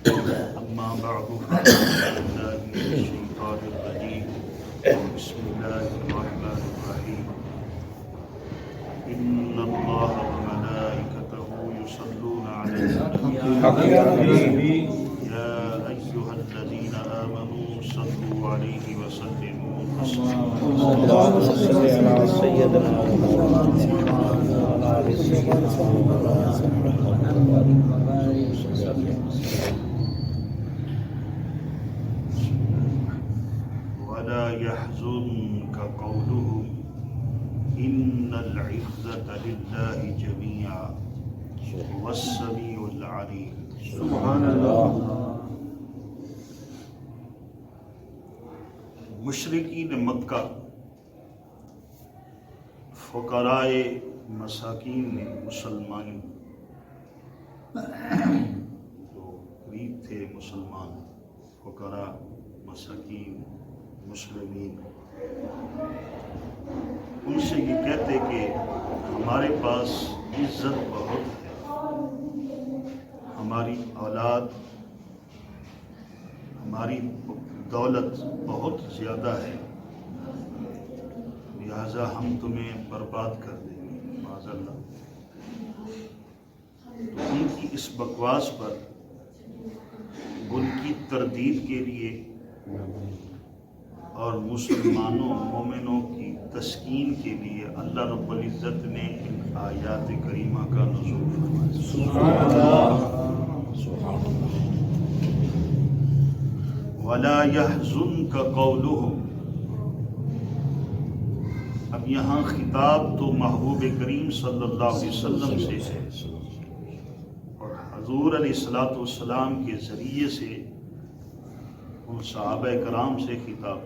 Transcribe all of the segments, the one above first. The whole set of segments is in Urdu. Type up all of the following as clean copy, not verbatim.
أما بعد فأعوذ بالله من الشيطان الرجيم بسم الله الرحمن الرحيم إن الله وملائكته يصلون على النبي يا أيها الذين آمنوا صلوا عليه وسلموا تسليما اللهم صل على سيدنا محمد وعلى آل سيدنا ولا يحزنك قولهم إن العزة لله جميعا هو السميع العليم سبحان اللہ. مشرکین مکہ فقرائے مساکین نے مسلمان جو غریب تھے مسلمان فقراء مساکین مسلمین ان سے یہ کہتے کہ ہمارے پاس عزت بہت ہے، ہماری اولاد ہماری دولت بہت زیادہ ہے، لہذا ہم تمہیں برباد کر دیں گے معاذ اللہ. تو ان کی اس بکواس پر ان کی تردید کے لیے اور مسلمانوں مومنوں کی تسکین کے لیے اللہ رب العزت نے ان آیات کریمہ کا نزول فرمایا. سبحان اللہ. سبحان اللہ. وَلَا يَحْزُنْكَ قَوْلُهُمْ. اب یہاں خطاب تو محبوب کریم صلی اللہ علیہ وسلم سے ہے اور حضور علیہ السلام کے ذریعے سے ان صحابہ کرام سے خطاب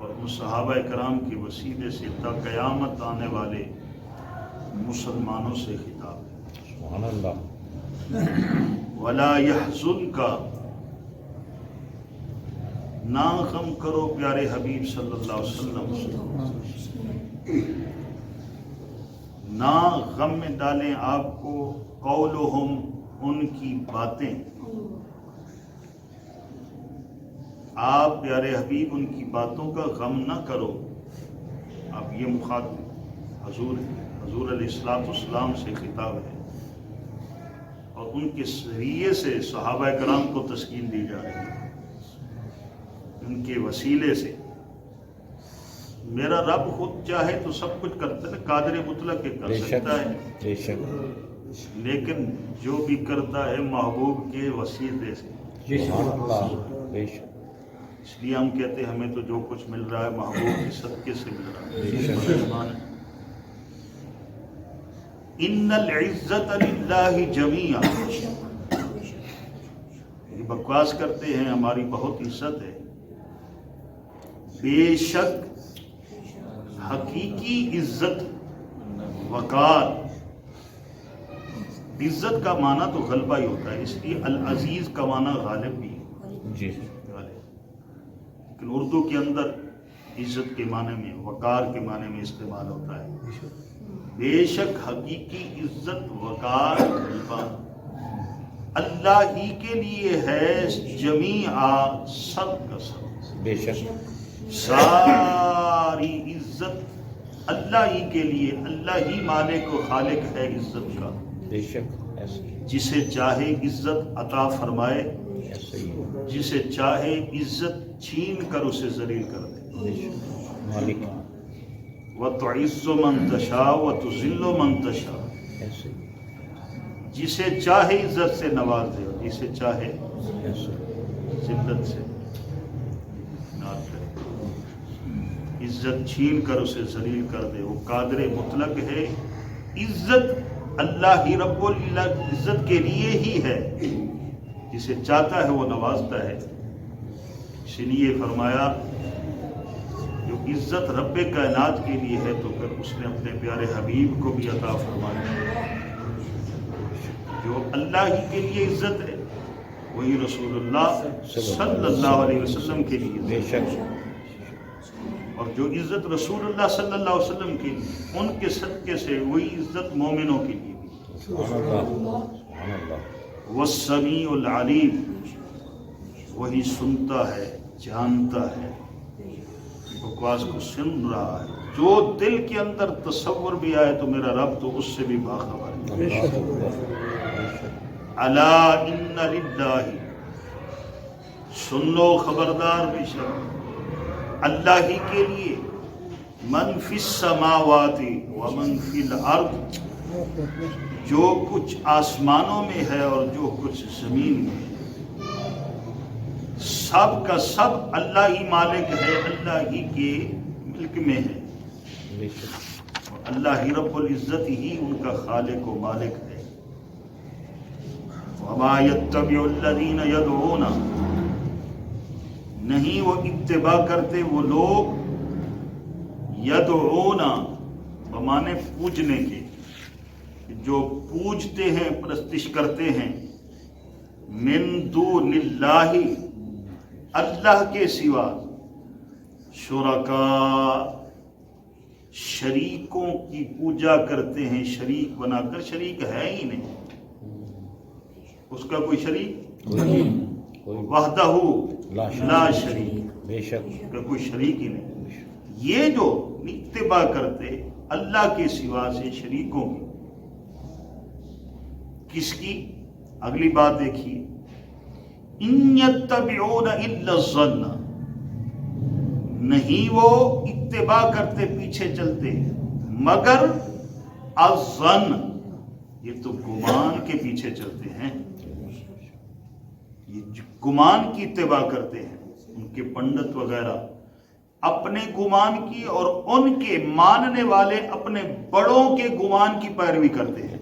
اور ان صحابہ کرام کے وسیلے سے تا قیامت آنے والے مسلمانوں سے خطاب ہے. سبحان اللہ. وَلَا يَحْزُنْكَ، نہ غم کرو پیارے حبیب صلی اللہ علیہ وسلم، نہ غم میں ڈالیں آپ کو قولہم، ان کی باتیں. آپ پیارے حبیب ان کی باتوں کا غم نہ کرو. اب یہ مخاطب حضور علیہ السلام سے خطاب ہے اور ان کے ذریعے سے صحابہ کرام کو تسکین دی جا رہی ہے، ان کے وسیلے سے. میرا رب خود چاہے تو سب کچھ کرتا ہے، قادر مطلق کے کر سکتا ہے، بے شک لیکن جو بھی کرتا ہے محبوب کے وسیلے سے. سبحان اللہ. بے شک اس لیے ہم کہتے ہیں ہمیں تو جو کچھ مل رہا ہے محبوب کے صدقے سے مل رہا ہے. ان العزت للہ جمیعا، یہ بکواس کرتے ہیں ہماری بہت عزت ہے. بے شک حقیقی عزت وقار. عزت کا معنی تو غلبہ ہی ہوتا ہے، اس لیے العزیز کا معنی غالب بھی ہے. جی. لیکن اردو کے اندر عزت کے معنی میں وقار کے معنی میں استعمال ہوتا ہے. بے شک حقیقی عزت وقار غلبہ اللہ ہی کے لیے ہے، جمیعا سب کا سب. بے شک ساری عزت اللہ ہی کے لیے، اللہ ہی مالک و خالق ہے عزت کا. بے شک ایسے جسے چاہے عزت عطا فرمائے، ایسے ہی. جسے چاہے عزت چھین کر اسے ذلیل کر دے. بے شک مالک وَتُعِزُّ مَن تَشَاءُ وَتُذِلُّ مَن تَشَاءُ. ایسے جسے چاہے عزت سے نواز دے اور جسے چاہے ایسے. ذلت سے ناز کرے. عزت چھین کر اسے ذلیل کر دے. وہ قادر مطلق ہے. عزت اللہ ہی رب العزت کے لیے ہی ہے، جسے چاہتا ہے وہ نوازتا ہے. اس لیے فرمایا جو عزت رب کائنات کے لیے ہے تو پھر اس نے اپنے پیارے حبیب کو بھی عطا فرمایا. جو اللہ ہی کے لیے عزت ہے وہی رسول اللہ صلی اللہ علیہ وسلم کے لیے. بے شک اور جو عزت رسول اللہ صلی اللہ علیہ وسلم کی ان کے صدقے سے وہی عزت مومنوں کے لیے بھی. سبحان اللہ. سبحان اللہ. والسمیع العلیم، وہی سنتا ہے، جانتا ہے، بکواس کو سن رہا ہے، جو دل کے اندر تصور بھی آئے تو میرا رب تو اس سے بھی باخبر ہے۔ الا ان للہ، سن لو خبردار، بے شک اللہ ہی کے لیے، من فی السماوات ومن فی الارض، جو کچھ آسمانوں میں ہے اور جو کچھ زمین میں ہے، سب کا سب اللہ ہی مالک ہے، اللہ ہی کے ملک میں ہے، اللہ ہی رب العزت ہی ان کا خالق و مالک ہے۔ وما يتبع الذین يدعون، نہیں وہ اتباع کرتے وہ لوگ، یدعون بمانے پوجنے کے، جو پوجتے ہیں، پرستش کرتے ہیں، من دون اللہ، اللہ کے سوا، شرکاء، شریکوں کی پوجا کرتے ہیں، شریک بنا کر، شریک ہے ہی نہیں، اس کا کوئی شریک، وحدہ لا شریک، بے شک اس کا کوئی شریک ہی نہیں۔ یہ جو اتباع کرتے اللہ کے سوا سے شریکوں کی، کس کی؟ اگلی بات دیکھیے، ان یتبعون الا الظن، نہیں وہ اتباع کرتے، پیچھے چلتے مگر الظن، یہ تو گمان کے پیچھے چلتے ہیں، یہ گمان کی اتباع کرتے ہیں، ان کے پنڈت وغیرہ اپنے گمان کی اور ان کے ماننے والے اپنے بڑوں کے گمان کی پیروی کرتے ہیں،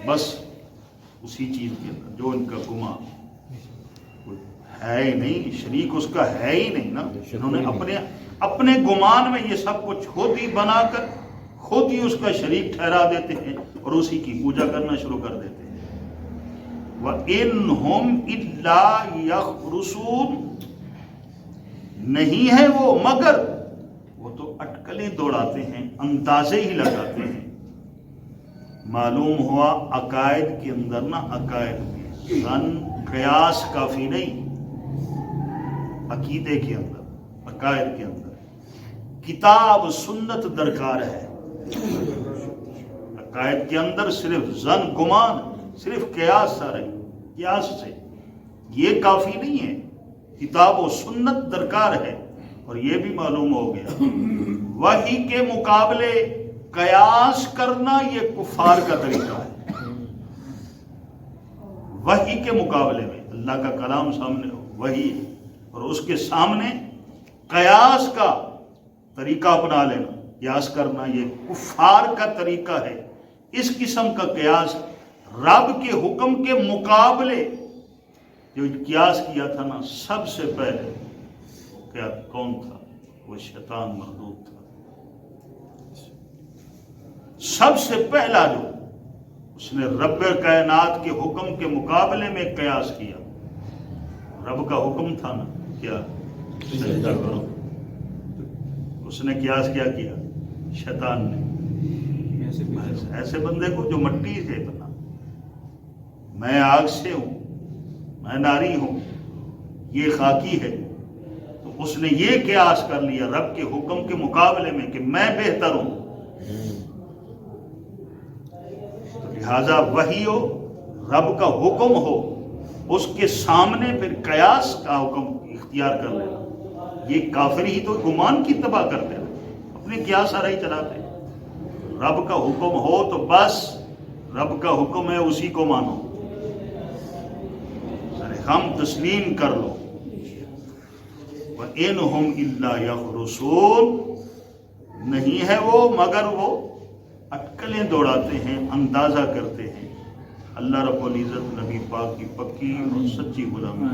بس اسی چیز کے اندر جو ان کا گمان ہے ہی نہیں، شریک اس کا ہے ہی نہیں نا، انہوں نے اپنے گمان میں یہ سب کچھ خود ہی بنا کر خود ہی اس کا شریک ٹھہرا دیتے ہیں اور اسی کی پوجا کرنا شروع کر دیتے ہیں۔ وَإِنْهُمْ إِلَّا يَخْرُصُونَ، نہیں ہے وہ مگر وہ تو اٹکلیں دوڑاتے ہیں، اندازے ہی لگاتے ہیں۔ معلوم ہوا عقائد کے اندر نا، عقائد میں ظن قیاس کافی نہیں، عقیدے کے اندر، عقائد کے اندر کتاب سنت درکار ہے۔ عقائد کے اندر صرف ظن، گمان، صرف قیاس سے یہ کافی نہیں ہے، کتاب و سنت درکار ہے۔ اور یہ بھی معلوم ہو گیا وحی کے مقابلے قیاس کرنا یہ کفار کا طریقہ ہے۔ وحی کے مقابلے میں اللہ کا کلام سامنے ہو، وحی، اور اس کے سامنے قیاس کا طریقہ اپنا لینا، قیاس کرنا، یہ کفار کا طریقہ ہے۔ اس قسم کا قیاس رب کے حکم کے مقابلے جو قیاس کیا تھا نا، سب سے پہلے کیا کون تھا؟ وہ شیطان مردود تھا۔ سب سے پہلا جو اس نے رب کائنات کے حکم کے مقابلے میں قیاس کیا، رب کا حکم تھا نا، کیا؟ سجدہ کرو۔ اس نے قیاس کیا کیا؟ شیطان نے۔ ایسے بندے کو جو مٹی سے بنا، میں آگ سے ہوں، میں ناری ہوں، یہ خاکی ہے، تو اس نے یہ قیاس کر لیا رب کے حکم کے مقابلے میں کہ میں بہتر ہوں۔ تو لہذا وحی ہو، رب کا حکم ہو، اس کے سامنے پھر قیاس کا حکم اختیار کر لینا، یہ کافر ہی تو گمان کی اتباع کرتے ہیں، اپنے قیاس سارا ہی چلاتے ہیں۔ رب کا حکم ہو تو بس رب کا حکم ہے، اسی کو مانو، ہم تسلیم کر لو۔ وَإِنْهُمْ إِلَّا يَخْرُصُونَ، نہیں ہے وہ مگر وہ اٹکلیں دوڑاتے ہیں، اندازہ کرتے ہیں۔ اللہ رب العزت نبی پاک کی پکی اور سچی غلامی